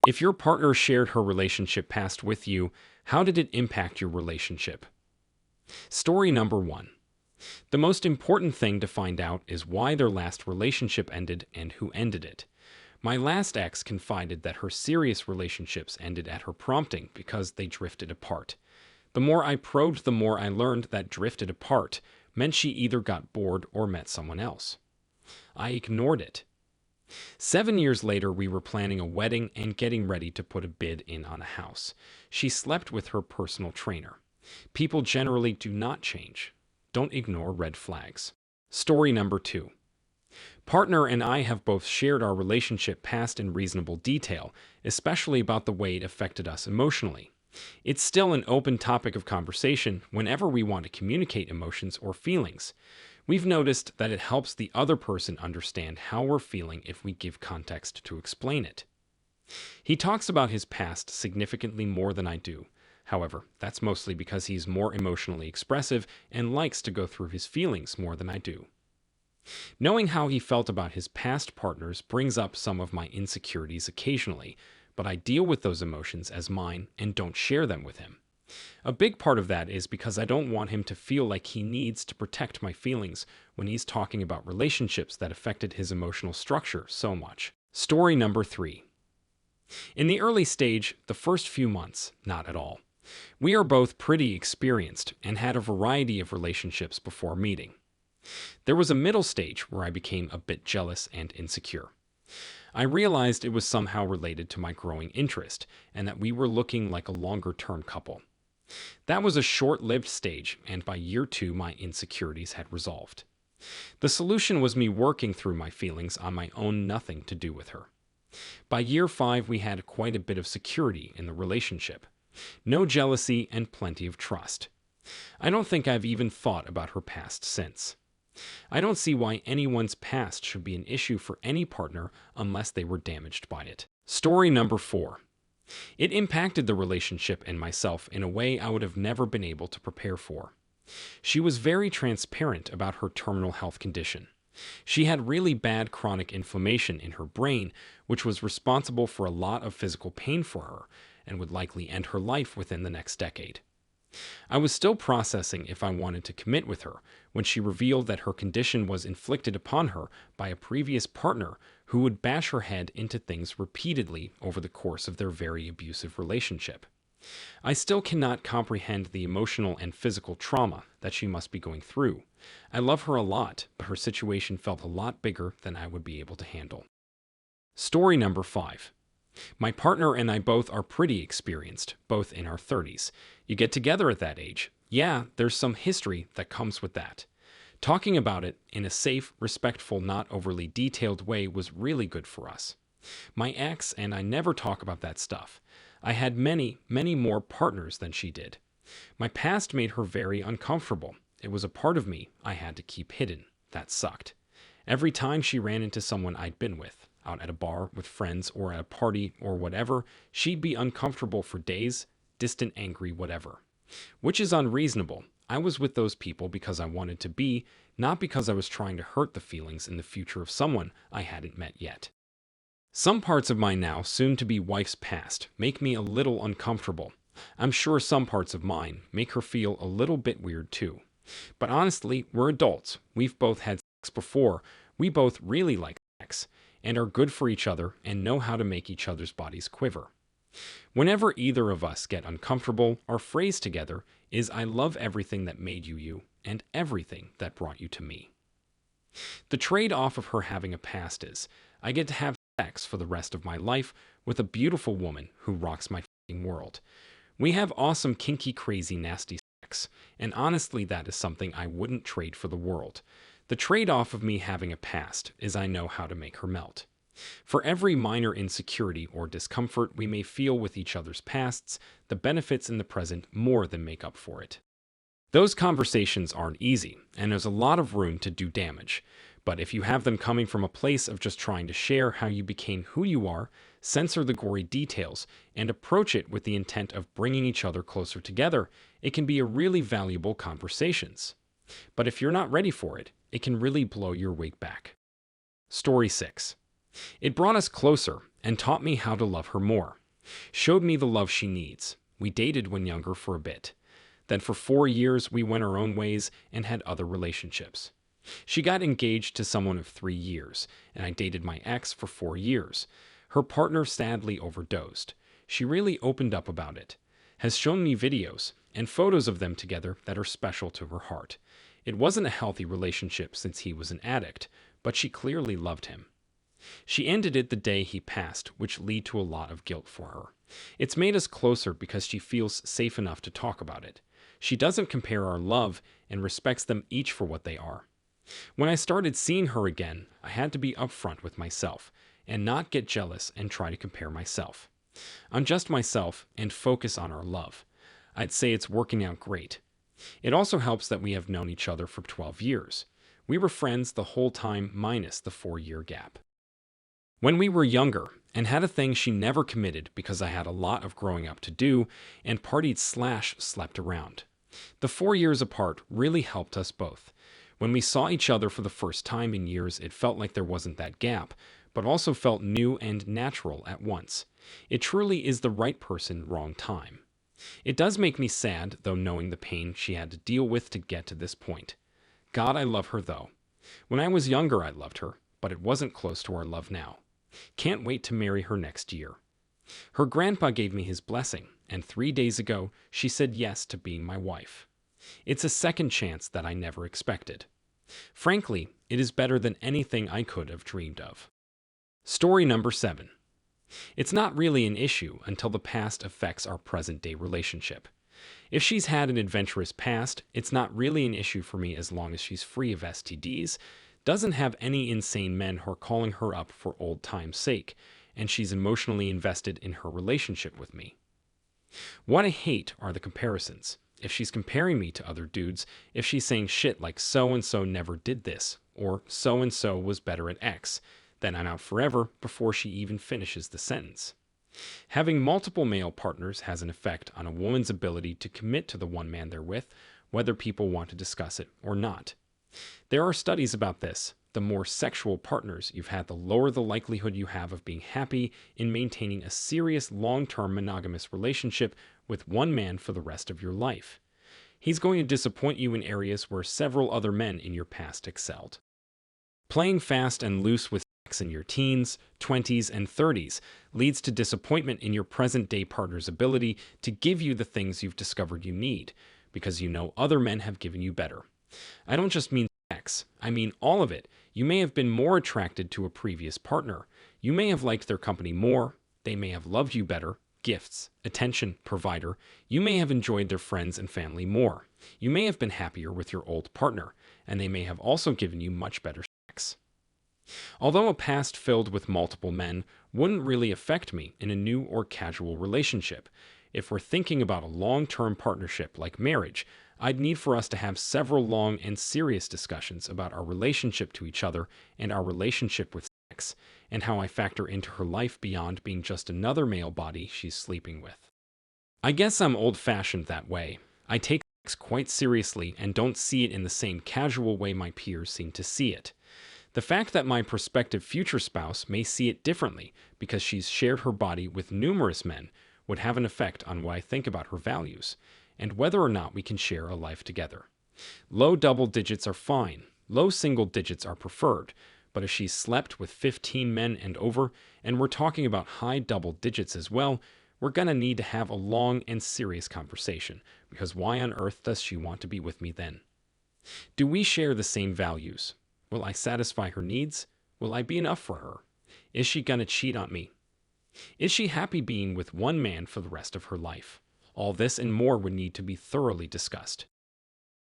If your partner shared her relationship past with you, how did it impact your relationship? Story number 1. The most important thing to find out is why their last relationship ended and who ended it. My last ex confided that her serious relationships ended at her prompting because they drifted apart. The more I probed, the more I learned that drifted apart meant she either got bored or met someone else. I ignored it. 7 years later, we were planning a wedding and getting ready to put a bid in on a house. She slept with her personal trainer. People generally do not change. Don't ignore red flags. Story number 2. Partner and I have both shared our relationship past in reasonable detail, especially about the way it affected us emotionally. It's still an open topic of conversation whenever we want to communicate emotions or feelings. We've noticed that it helps the other person understand how we're feeling if we give context to explain it. He talks about his past significantly more than I do. However, that's mostly because he's more emotionally expressive and likes to go through his feelings more than I do. Knowing how he felt about his past partners brings up some of my insecurities occasionally, but I deal with those emotions as mine and don't share them with him. A big part of that is because I don't want him to feel like he needs to protect my feelings when he's talking about relationships that affected his emotional structure so much. Story number 3. In the early stage, the first few months, not at all. We are both pretty experienced and had a variety of relationships before meeting. There was a middle stage where I became a bit jealous and insecure. I realized it was somehow related to my growing interest and that we were looking like a longer-term couple. That was a short-lived stage, and by year 2, my insecurities had resolved. The solution was me working through my feelings on my own, nothing to do with her. By year 5, we had quite a bit of security in the relationship. No jealousy and plenty of trust. I don't think I've even thought about her past since. I don't see why anyone's past should be an issue for any partner unless they were damaged by it. Story number 4. It impacted the relationship and myself in a way I would have never been able to prepare for. She was very transparent about her terminal health condition. She had really bad chronic inflammation in her brain, which was responsible for a lot of physical pain for her and would likely end her life within the next decade. I was still processing if I wanted to commit with her when she revealed that her condition was inflicted upon her by a previous partner who would bash her head into things repeatedly over the course of their very abusive relationship. I still cannot comprehend the emotional and physical trauma that she must be going through. I love her a lot, but her situation felt a lot bigger than I would be able to handle. Story number 5. My partner and I both are pretty experienced, both in our 30s. You get together at that age. Yeah, there's some history that comes with that. Talking about it in a safe, respectful, not overly detailed way was really good for us. My ex and I never talk about that stuff. I had many, many more partners than she did. My past made her very uncomfortable. It was a part of me I had to keep hidden. That sucked. Every time she ran into someone I'd been with, out at a bar with friends or at a party or whatever, she'd be uncomfortable for days, distant, angry, whatever. Which is unreasonable. I was with those people because I wanted to be, not because I was trying to hurt the feelings in the future of someone I hadn't met yet. Some parts of my now soon-to-be wife's past make me a little uncomfortable. I'm sure some parts of mine make her feel a little bit weird too. But honestly, we're adults. We've both had sex before. We both really like sex and are good for each other and know how to make each other's bodies quiver. Whenever either of us get uncomfortable, our phrase together is, "I love everything that made you you and everything that brought you to me." The trade-off of her having a past is, I get to have sex for the rest of my life with a beautiful woman who rocks my f***ing world. We have awesome, kinky, crazy, nasty sex, and honestly that is something I wouldn't trade for the world. The trade-off of me having a past is I know how to make her melt. For every minor insecurity or discomfort we may feel with each other's pasts, the benefits in the present more than make up for it. Those conversations aren't easy, and there's a lot of room to do damage. But if you have them coming from a place of just trying to share how you became who you are, censor the gory details, and approach it with the intent of bringing each other closer together, it can be a really valuable conversations. But if you're not ready for it, it can really blow your wig back. Story 6. It brought us closer, and taught me how to love her more. Showed me the love she needs. We dated when younger for a bit. Then for 4 years, we went our own ways and had other relationships. She got engaged to someone of 3 years, and I dated my ex for 4 years. Her partner sadly overdosed. She really opened up about it, has shown me videos and photos of them together that are special to her heart. It wasn't a healthy relationship since he was an addict, but she clearly loved him. She ended it the day he passed, which led to a lot of guilt for her. It's made us closer because she feels safe enough to talk about it. She doesn't compare our love and respects them each for what they are. When I started seeing her again, I had to be upfront with myself and not get jealous and try to compare myself. I'm just myself and focus on our love. I'd say it's working out great. It also helps that we have known each other for 12 years. We were friends the whole time minus the 4-year gap. When we were younger and had a thing, she never committed because I had a lot of growing up to do and partied/slept around. The 4 years apart really helped us both. When we saw each other for the first time in years, it felt like there wasn't that gap, but also felt new and natural at once. It truly is the right person, wrong time. It does make me sad, though, knowing the pain she had to deal with to get to this point. God, I love her, though. When I was younger, I loved her, but it wasn't close to our love now. Can't wait to marry her next year. Her grandpa gave me his blessing, and 3 days ago, she said yes to being my wife. It's a second chance that I never expected. Frankly, it is better than anything I could have dreamed of. Story number 7. It's not really an issue until the past affects our present-day relationship. If she's had an adventurous past, it's not really an issue for me as long as she's free of STDs, doesn't have any insane men who are calling her up for old time's sake, and she's emotionally invested in her relationship with me. What I hate are the comparisons. If she's comparing me to other dudes, if she's saying shit like so-and-so never did this, or so-and-so was better at X, then I'm out forever before she even finishes the sentence. Having multiple male partners has an effect on a woman's ability to commit to the one man they're with, whether people want to discuss it or not. There are studies about this. The more sexual partners you've had, the lower the likelihood you have of being happy in maintaining a serious long-term monogamous relationship with one man for the rest of your life. He's going to disappoint you in areas where several other men in your past excelled. Playing fast and loose with sex in your teens, 20s, and 30s leads to disappointment in your present-day partner's ability to give you the things you've discovered you need, because you know other men have given you better. I don't just mean sex, I mean all of it. You may have been more attracted to a previous partner. You may have liked their company more. They may have loved you better. Gifts, attention, provider. You may have enjoyed their friends and family more. You may have been happier with your old partner, and they may have also given you much better sex. Although a past filled with multiple men wouldn't really affect me in a new or casual relationship, if we're thinking about a long-term partnership like marriage, I'd need for us to have several long and serious discussions about our relationship to each other and our relationship with sex, and how I factor into her life beyond being just another male body she's sleeping with. I guess I'm old-fashioned that way. I take sex quite seriously and don't see it in the same casual way my peers seem to see it. The fact that my prospective future spouse may see it differently because she's shared her body with numerous men would have an effect on what I think about her values, and whether or not we can share a life together. Low double digits are fine. Low single digits are preferred. But if she's slept with 15 men and over, and we're talking about high double digits as well, we're gonna need to have a long and serious conversation, because why on earth does she want to be with me then? Do we share the same values? Will I satisfy her needs? Will I be enough for her? Is she gonna cheat on me? Is she happy being with one man for the rest of her life? All this and more would need to be thoroughly discussed.